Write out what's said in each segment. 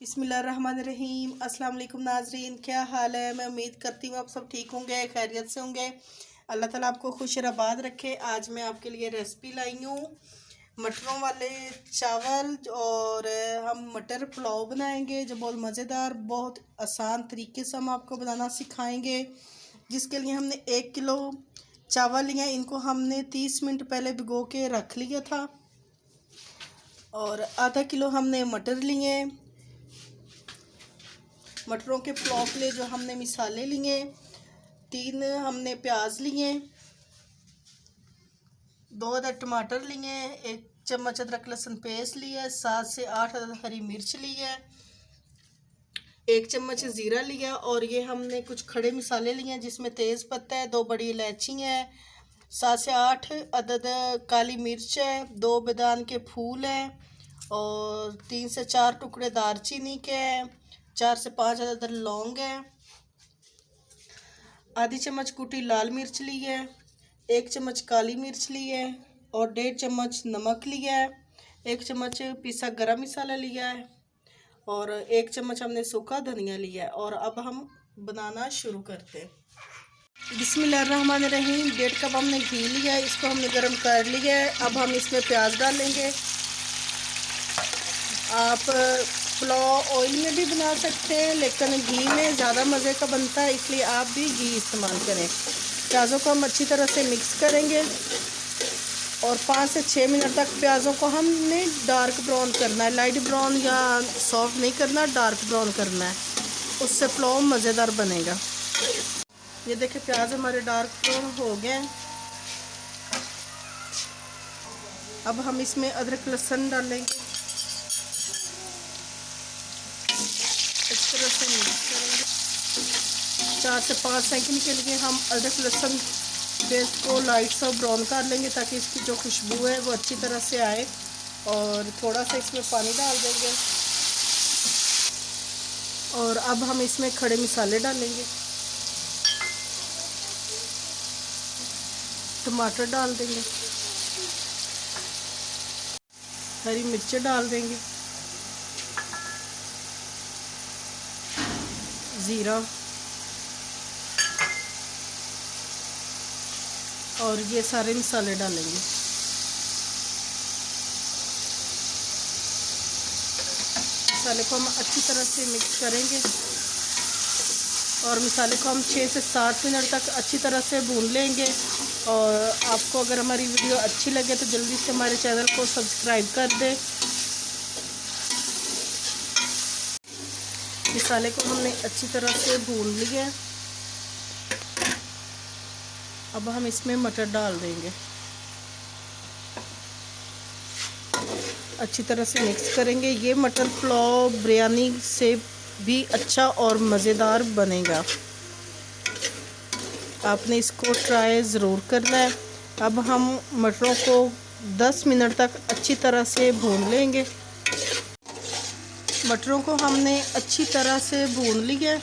बिस्मिल्लाहिर्रहमानिर्रहीम। अस्सलाम वालेकुम नाजरीन, क्या हाल है। मैं उम्मीद करती हूँ आप सब ठीक होंगे, खैरियत से होंगे। अल्लाह ताला आपको खुश आबाद रखे। आज मैं आपके लिए रेसिपी लाई हूँ मटरों वाले चावल, और हम मटर पुलाव बनाएंगे जो बहुत मज़ेदार, बहुत आसान तरीके से हम आपको बनाना सिखाएंगे। जिसके लिए हमने 1 किलो चावल लिए। इनको हमने 30 मिनट पहले भिगो के रख लिया था, और आधा किलो हमने मटर लिए। मटरों के पुलाव के लिए जो हमने मिसाले लिए, 3 हमने प्याज लिए, 2 अदद टमाटर लिए, 1 चम्मच अदरक लहसुन पेस्ट लिया, 7 से 8 अदद हरी मिर्च ली है, 1 चम्मच ज़ीरा लिया। और ये हमने कुछ खड़े मिसाले लिए हैं जिसमें तेज़ पत्ता है, 2 बड़ी इलायची है, 7 से 8 अदद काली मिर्च है, 2 बादाम के फूल हैं, और 3 से 4 टुकड़े दालचीनी के हैं, 4 से 5 अदद लौंग है, आधी चम्मच कुटी लाल मिर्च ली है, 1 चम्मच काली मिर्च ली है, और 1.5 चम्मच नमक लिया है, 1 चम्मच पिसा गरम मसाला लिया है, और 1 चम्मच हमने सूखा धनिया लिया है। और अब हम बनाना शुरू करते हैं। बिस्मिल्लाहिर्रहमानिर्रहीम। 1.5 कप हमने घी लिया है, इसको हमने गर्म कर लिया है। अब हम इसमें प्याज डालेंगे। आप पुलाव ऑयल में भी बना सकते हैं, लेकिन घी में ज़्यादा मज़े का बनता है, इसलिए आप भी घी इस्तेमाल करें। प्याज़ों को हम अच्छी तरह से मिक्स करेंगे, और 5 से 6 मिनट तक प्याज़ों को हमने डार्क ब्राउन करना है। लाइट ब्राउन या सॉफ्ट नहीं करना, डार्क ब्राउन करना है, उससे पुलाव मज़ेदार बनेगा। ये देखिए प्याज हमारे डार्क ब्राउन हो गए। अब हम इसमें अदरक लहसुन डालेंगे, इस तरह से मिक्स करेंगे। 4 से 5 सेकंड के लिए हम अदरक लहसुन पेस्ट को लाइट सा ब्राउन कर लेंगे, ताकि इसकी जो खुशबू है वो अच्छी तरह से आए। और थोड़ा सा इसमें पानी डाल देंगे, और अब हम इसमें खड़े मसाले डालेंगे। टमाटर डाल देंगे, हरी मिर्चें डाल देंगे, ज़ीरा, और ये सारे मसाले डालेंगे। मसाले को हम अच्छी तरह से मिक्स करेंगे, और मसाले को हम 6 से 7 मिनट तक अच्छी तरह से भून लेंगे। और आपको अगर हमारी वीडियो अच्छी लगे तो जल्दी से हमारे चैनल को सब्सक्राइब कर दें। मसाले को हमने अच्छी तरह से भून लिया। अब हम इसमें मटर डाल देंगे, अच्छी तरह से मिक्स करेंगे। ये मटर पुलाव बिरयानी से भी अच्छा और मज़ेदार बनेगा, आपने इसको ट्राई ज़रूर करना है। अब हम मटरों को 10 मिनट तक अच्छी तरह से भून लेंगे। मटरों को हमने अच्छी तरह से भून लिया।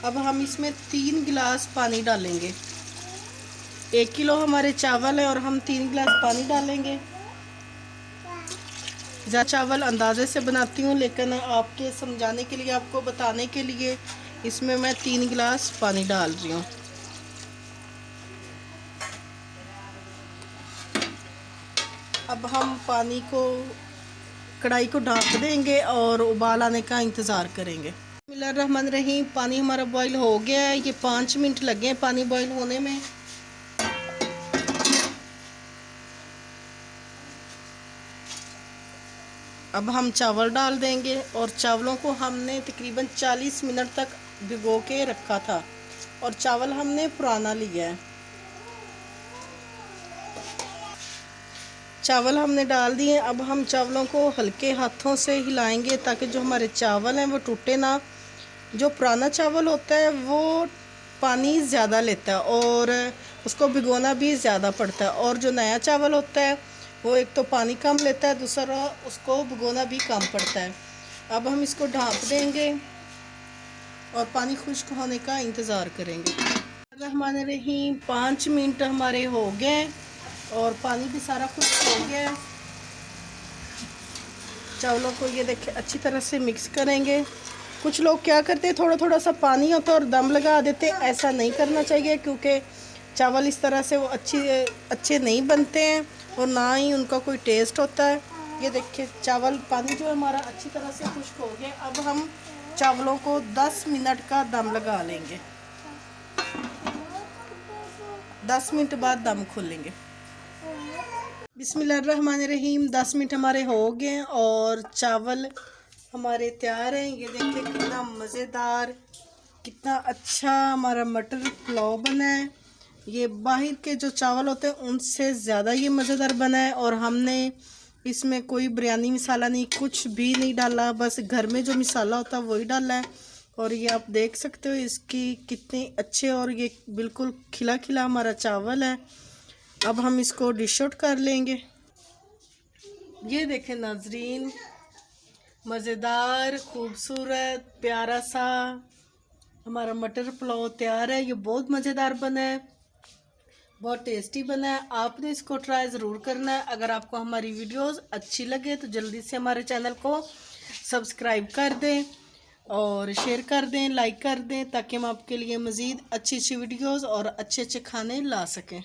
अब हम इसमें 3 गिलास पानी डालेंगे। 1 किलो हमारे चावल है, और हम 3 गिलास पानी डालेंगे। ज़्यादा चावल अंदाज़े से बनाती हूँ, लेकिन आपके समझाने के लिए, आपको बताने के लिए इसमें मैं 3 गिलास पानी डाल रही हूँ। अब हम पानी को, कढ़ाई को ढक देंगे और उबाल आने का इंतज़ार करेंगे। बिस्मिल्लाहिर्रहमानिर्रहीम। पानी हमारा बॉईल हो गया है। ये 5 मिनट लगे हैं पानी बॉईल होने में। अब हम चावल डाल देंगे, और चावलों को हमने तकरीबन 40 मिनट तक भिगो के रखा था, और चावल हमने पुराना लिया है। चावल हमने डाल दिए। अब हम चावलों को हल्के हाथों से हिलाएंगे, ताकि जो हमारे चावल हैं वो टूटे ना। जो पुराना चावल होता है वो पानी ज़्यादा लेता है, और उसको भिगोना भी ज़्यादा पड़ता है, और जो नया चावल होता है वो एक तो पानी कम लेता है, दूसरा उसको भिगोना भी कम पड़ता है। अब हम इसको ढाँप देंगे और पानी खुश्क होने का इंतज़ार करेंगे। हमारे रही 5 मिनट हमारे हो गए, और पानी भी सारा खुश्क हो गया है। चावलों को ये देखिए अच्छी तरह से मिक्स करेंगे। कुछ लोग क्या करते हैं, थोड़ा थोड़ा सा पानी होता है और दम लगा देते हैं। ऐसा नहीं करना चाहिए, क्योंकि चावल इस तरह से वो अच्छे नहीं बनते हैं और ना ही उनका कोई टेस्ट होता है। ये देखिए चावल पानी जो हमारा अच्छी तरह से खुश्क हो गया। अब हम चावलों को 10 मिनट का दम लगा लेंगे। 10 मिनट बाद दम खोलेंगे। बिस्मिल्लाहिर्रहमानिर्रहीम। 10 मिनट हमारे हो गए और चावल हमारे तैयार हैं। ये देखिए कितना मज़ेदार, कितना अच्छा हमारा मटर पुलाव बना है। ये बाहर के जो चावल होते हैं उनसे ज़्यादा ये मज़ेदार बना है। और हमने इसमें कोई बिरयानी मसाला नहीं, कुछ भी नहीं डाला, बस घर में जो मसाला होता है वही डाला है। और ये आप देख सकते हो इसकी कितने अच्छे, और ये बिल्कुल खिला खिला हमारा चावल है। अब हम इसको डिश आउट कर लेंगे। ये देखें नाजरीन, मज़ेदार, खूबसूरत, प्यारा सा हमारा मटर पुलाव तैयार है। ये बहुत मज़ेदार बना है, बहुत टेस्टी बना है। आपने इसको ट्राई ज़रूर करना है। अगर आपको हमारी वीडियोस अच्छी लगे तो जल्दी से हमारे चैनल को सब्सक्राइब कर दें और शेयर कर दें, लाइक कर दें, ताकि हम आपके लिए मज़ीद अच्छी अच्छी वीडियोस और अच्छे अच्छे खाने ला सकें।